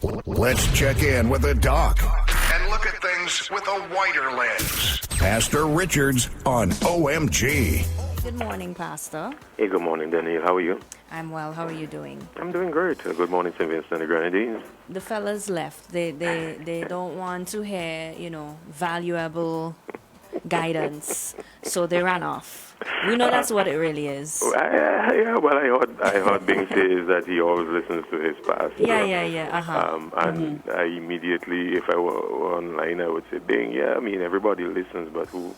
Let's check in with the doc and look at things with a wider lens. Pastor Richards on OMG. Good morning, Pastor. Hey, good morning, Daniel. How are you? I'm well. How are you doing? I'm doing great. Good morning, St. Vincent and the Grenadines. The fellas left. They don't want to hear, valuable guidance, so they ran off. We know that's what it really is. I heard Bing says that he always listens to his pastor. Yeah. And I immediately, if I were online, I would say, Bing, everybody listens, but who?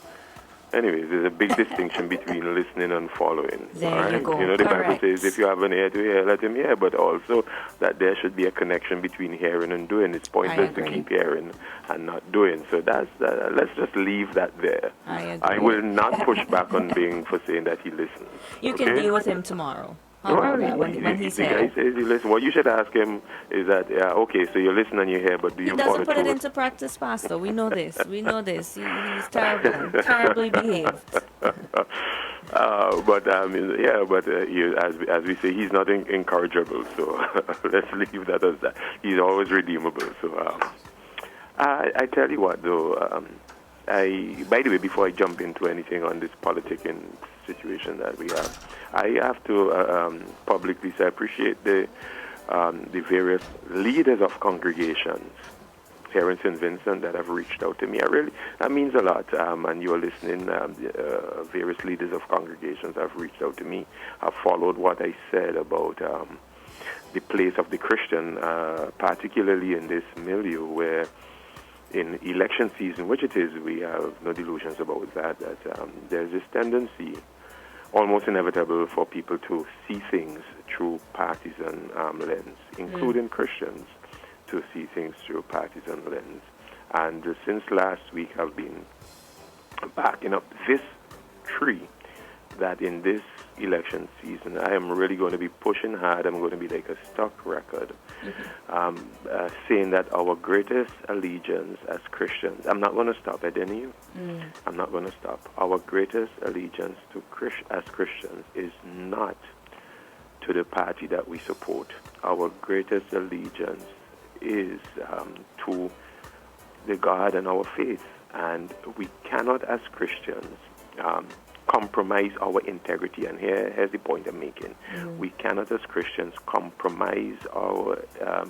Anyways, there's a big distinction between listening and following. There you go. The Bible says, if you have an ear to hear, let him hear, but also that there should be a connection between hearing and doing. It's pointless to keep hearing and not doing. So let's just leave that there. I will not push back on Bing for saying that he listens. You can deal with him tomorrow. When he's here. He says he listens. What you should ask him is that, so you listen and you hear, but do you follow through? He doesn't put it into practice, Pastor. We know this. He's terrible, terribly behaved. As we say, he's not incorrigible. So let's leave that as that. He's always redeemable. So I tell you what, though. By the way, before I jump into anything on this politicking situation that we have, I have to publicly say I appreciate the various leaders of congregations here in St. Vincent that have reached out to me. That means a lot. And you're listening. Various leaders of congregations have reached out to me. Have followed what I said about the place of the Christian, particularly in this milieu where, in election season, which it is, we have no delusions about that there's this tendency, almost inevitable, for people to see things through partisan lens, including Christians, to see things through partisan lens. And since last week, I've been backing up this tree that in this election season, I am really going to be pushing hard. I'm going to be like a stock record, saying that our greatest allegiance as Christians, I'm not going to stop at any of you. I'm not going to stop. Our greatest allegiance as Christians is not to the party that we support. Our greatest allegiance is to the God and our faith. And we cannot, as Christians, compromise our integrity. And here's the point I'm making. We cannot, as Christians, compromise our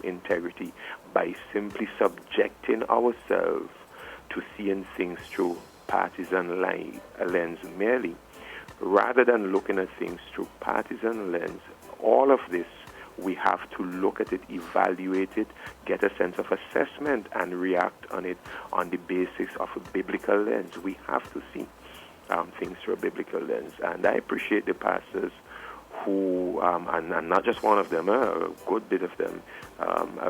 integrity by simply subjecting ourselves to seeing things through partisan lens merely. Rather than looking at things through partisan lens, all of this, we have to look at it, evaluate it, get a sense of assessment, and react on it on the basis of a biblical lens. We have to see things through a biblical lens. And I appreciate the pastors who, and not just one of them, a good bit of them,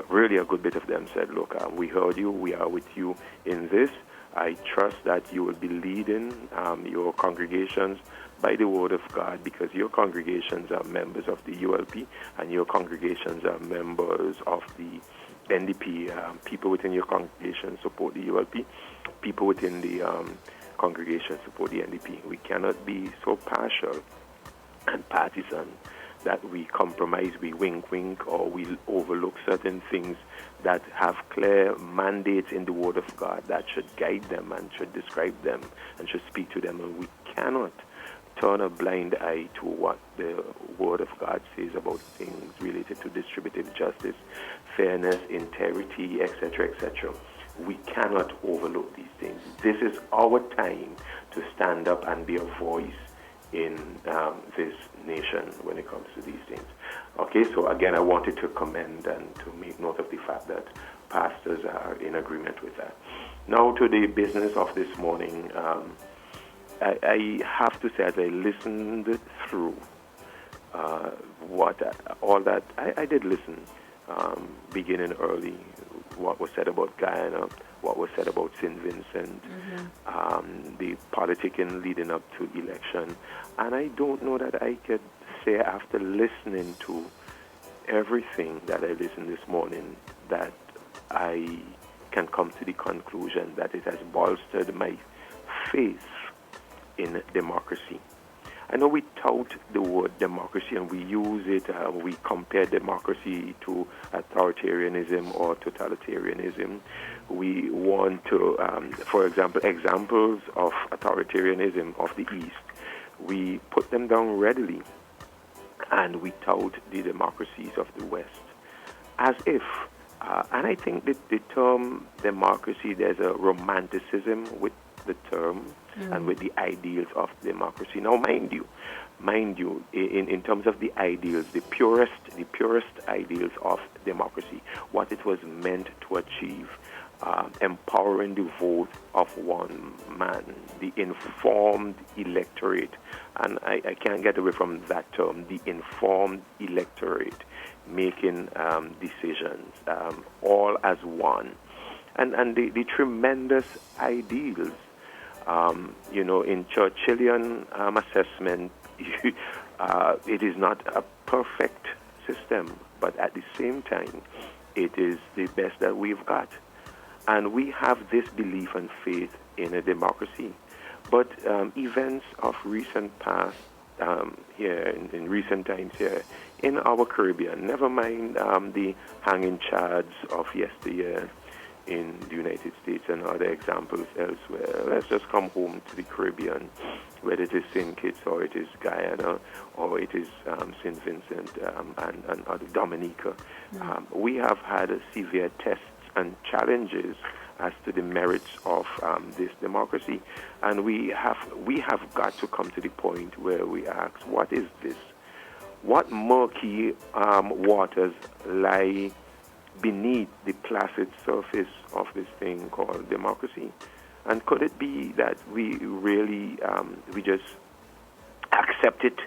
really a good bit of them said, look, we heard you, we are with you in this. I trust that you will be leading your congregations by the word of God, because your congregations are members of the ULP and your congregations are members of the NDP. People within your congregation support the ULP. People within the congregation support the NDP. We cannot be so partial and partisan that we compromise, we wink, or we overlook certain things that have clear mandates in the Word of God that should guide them and should describe them and should speak to them. And we cannot turn a blind eye to what the Word of God says about things related to distributive justice, fairness, integrity, etc., etc. We cannot overlook these things. This is our time to stand up and be a voice in this nation when it comes to these things. Okay, so again, I wanted to commend and to make note of the fact that pastors are in agreement with that. Now to the business of this morning. I have to say, as I listened through I did listen, beginning early, what was said about Guyana, what was said about St. Vincent, the politicking leading up to election. And I don't know that I could say, after listening to everything that I listened this morning, that I can come to the conclusion that it has bolstered my faith in democracy. I know we tout the word democracy and we use it, we compare democracy to authoritarianism or totalitarianism. We want to, for example, examples of authoritarianism of the East. We put them down readily and we tout the democracies of the West as if, and I think that the term democracy, there's a romanticism with the term and with the ideals of democracy. Now, mind you, in terms of the ideals, the purest ideals of democracy, what it was meant to achieve, empowering the vote of one man, the informed electorate, and I can't get away from that term, the informed electorate, making decisions, all as one. And the tremendous ideals, in Churchillian assessment, it is not a perfect system, but at the same time, it is the best that we've got. And we have this belief and faith in a democracy. But events of recent past here, in recent times here, in our Caribbean, never mind the hanging chads of yesteryear in the United States and other examples elsewhere. Let's just come home to the Caribbean, whether it is St. Kitts or it is Guyana or it is St. Vincent and other Dominica. We have had severe tests and challenges as to the merits of this democracy, and we have got to come to the point where we ask, what is this? What murky waters lie beneath the placid surface of this thing called democracy? And could it be that we really we just accept it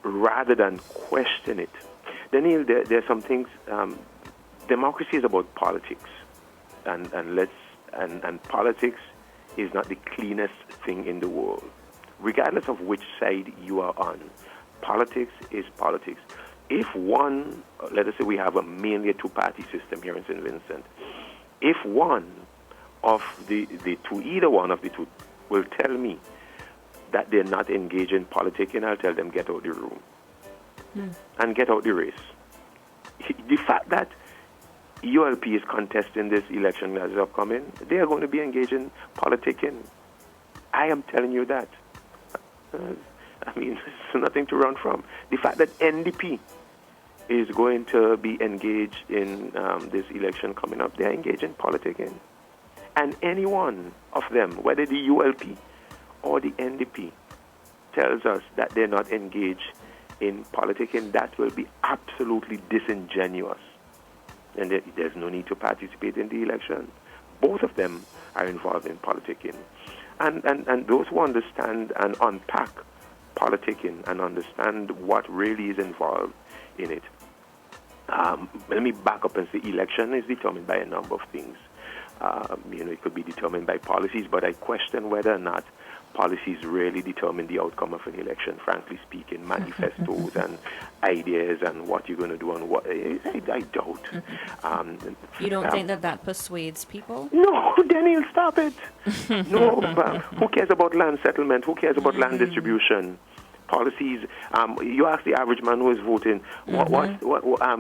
rather than question it? Daniel, there are some things. Democracy is about politics, and politics is not the cleanest thing in the world, regardless of which side you are on. Politics is politics. If one, let us say we have mainly a two-party system here in St. Vincent, if one of the two, either one of the two, will tell me that they're not engaged in politicking, I'll tell them get out the room and get out the race. The fact that ULP is contesting this election that is upcoming, they are going to be engaged in politicking. I am telling you that. There's nothing to run from. The fact that NDP is going to be engaged in this election coming up, they are engaged in politicking. And any one of them, whether the ULP or the NDP, tells us that they're not engaged in politicking, that will be absolutely disingenuous. And there's no need to participate in the election. Both of them are involved in politicking. And those who understand and unpack politicking and understand what really is involved in it. Let me back up and say election is determined by a number of things. It could be determined by policies, but I question whether or not policies really determine the outcome of an election, frankly speaking, manifestos and ideas and what you're going to do and what, I doubt. You don't think that persuades people? No, Daniel, stop it. No, who cares about land settlement? Who cares about land distribution? Policies. You ask the average man who is voting,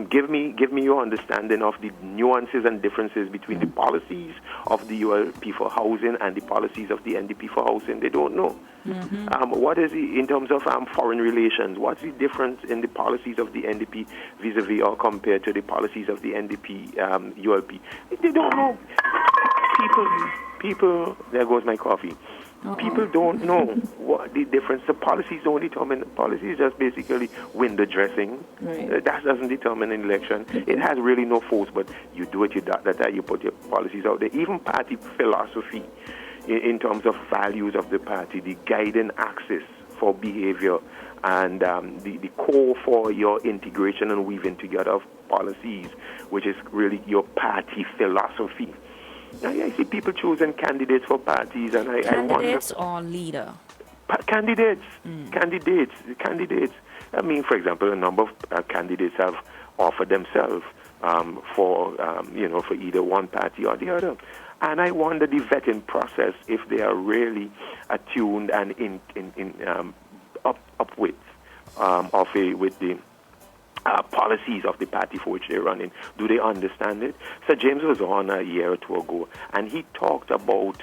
give me your understanding of the nuances and differences between the policies of the ULP for housing and the policies of the NDP for housing. They don't know. What is in terms of foreign relations? What's the difference in the policies of the NDP vis-a-vis or compared to the policies of the NDP ULP? They don't know. People. There goes my coffee. People don't know what the difference. The policies don't determine. Policy is just basically window dressing. Right. That doesn't determine an election. It has really no force, but you do it, you put your policies out there. Even party philosophy, in terms of values of the party, the guiding axis for behavior, and the core for your integration and weaving together of policies, which is really your party philosophy. I see people choosing candidates for parties, and candidates or leader? Candidates. I mean, for example, a number of candidates have offered themselves for either one party or the other. And I wonder the vetting process, if they are really attuned and up with the policies of the party for which they're running? Do they understand it? Sir James was on a year or two ago, and he talked about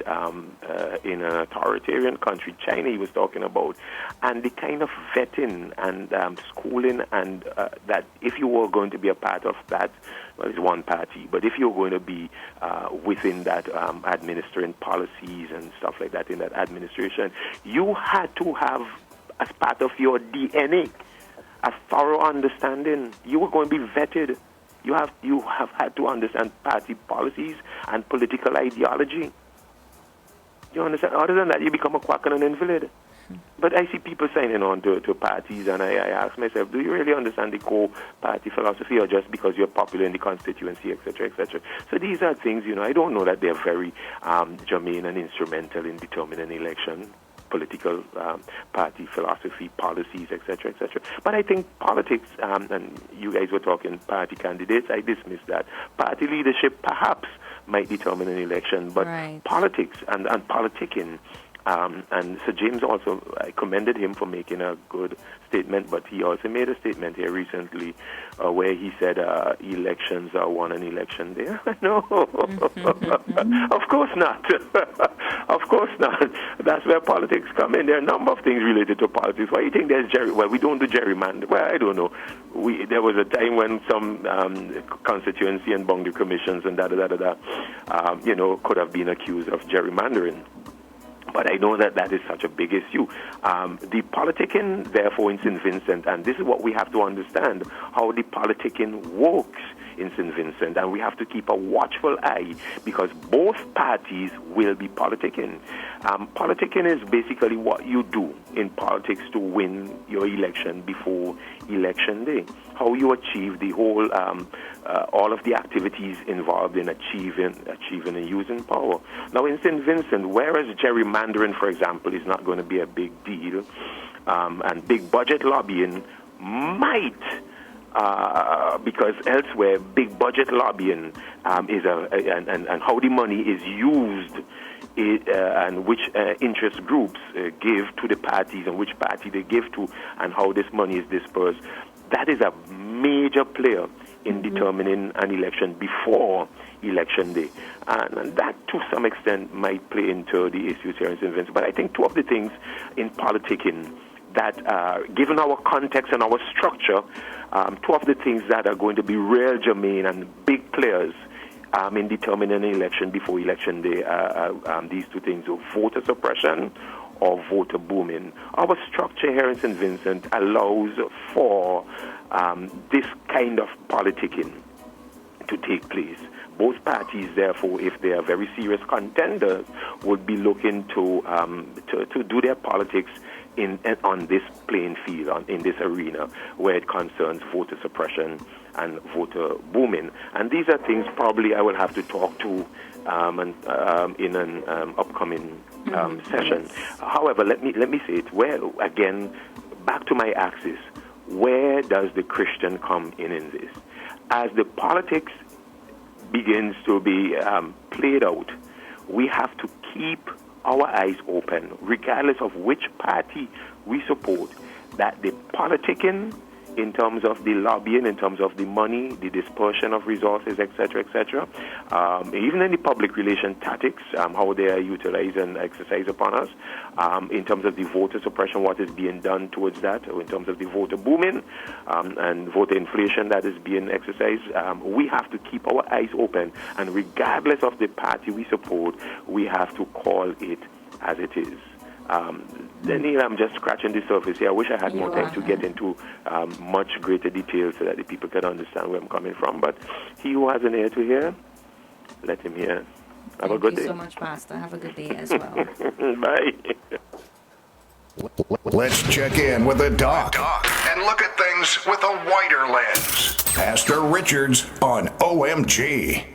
in an authoritarian country, China, he was talking about, and the kind of vetting and schooling, and that if you were going to be a part of that, well, it's one party, but if you're going to be within that administering policies and stuff like that in that administration, you had to have, as part of your DNA, a thorough understanding. You were going to be vetted. You have had to understand party policies and political ideology. You understand? Other than that, you become a quack and an invalid. But I see people signing on to parties, and I ask myself, do you really understand the core party philosophy, or just because you're popular in the constituency, etc., etc.? So these are things, I don't know that they're very germane and instrumental in determining an election. Political party philosophy, policies, etc., etc. But I think politics, and you guys were talking party candidates, I dismiss that. Party leadership perhaps might determine an election, but politics and politicking, and Sir James also, I commended him for making a good statement, but he also made a statement here recently where he said elections are won on election day. No, of course not. Of course not. That's where politics come in. There are a number of things related to politics. Why do you think there's well, we don't do gerrymandering. Well, I don't know. There was a time when some constituency and boundary commissions and could have been accused of gerrymandering. But I know that is such a big issue. The politicking, therefore, in St. Vincent, and this is what we have to understand, how the politicking works in St. Vincent, and we have to keep a watchful eye, because both parties will be politicking. Politicking is basically what you do in politics to win your election before election day, how you achieve the whole, all of the activities involved in achieving and using power. Now, in St. Vincent, whereas gerrymandering, for example, is not going to be a big deal, and big budget lobbying might, because elsewhere big budget lobbying is and how the money is used, and which interest groups give to the parties and which party they give to, and how this money is dispersed. That is a major player in determining an election before election day. And that, to some extent, might play into the issues here in St. Vincent. But I think two of the things in politicking that, given our context and our structure, two of the things that are going to be real germane and big players in determining an election before election day, these two things, voter suppression or voter booming. Our structure here in St. Vincent allows for this kind of politicking to take place. Both parties, therefore, if they are very serious contenders, would be looking to do their politics on this playing field, in this arena where it concerns voter suppression and voter booming. And these are things probably I will have to talk to in an upcoming session. However, let me say it. Well, again, back to my axis. Where does the Christian come in this? As the politics begins to be played out, we have to keep our eyes open, regardless of which party we support, that the politicking, in terms of the lobbying, in terms of the money, the dispersion of resources, etc., etc., even in the public relation tactics, how they are utilized and exercised upon us, in terms of the voter suppression, what is being done towards that, or in terms of the voter booming and voter inflation that is being exercised, we have to keep our eyes open, and regardless of the party we support, we have to call it as it is. Neil, I'm just scratching the surface here. I wish I had more time to get into much greater detail so that the people can understand where I'm coming from. But he who has an ear to hear, let him hear. Have a good day. Thank you so much, Pastor. Have a good day as well. Bye. Let's check in with the doc and look at things with a wider lens. Pastor Richards on OMG.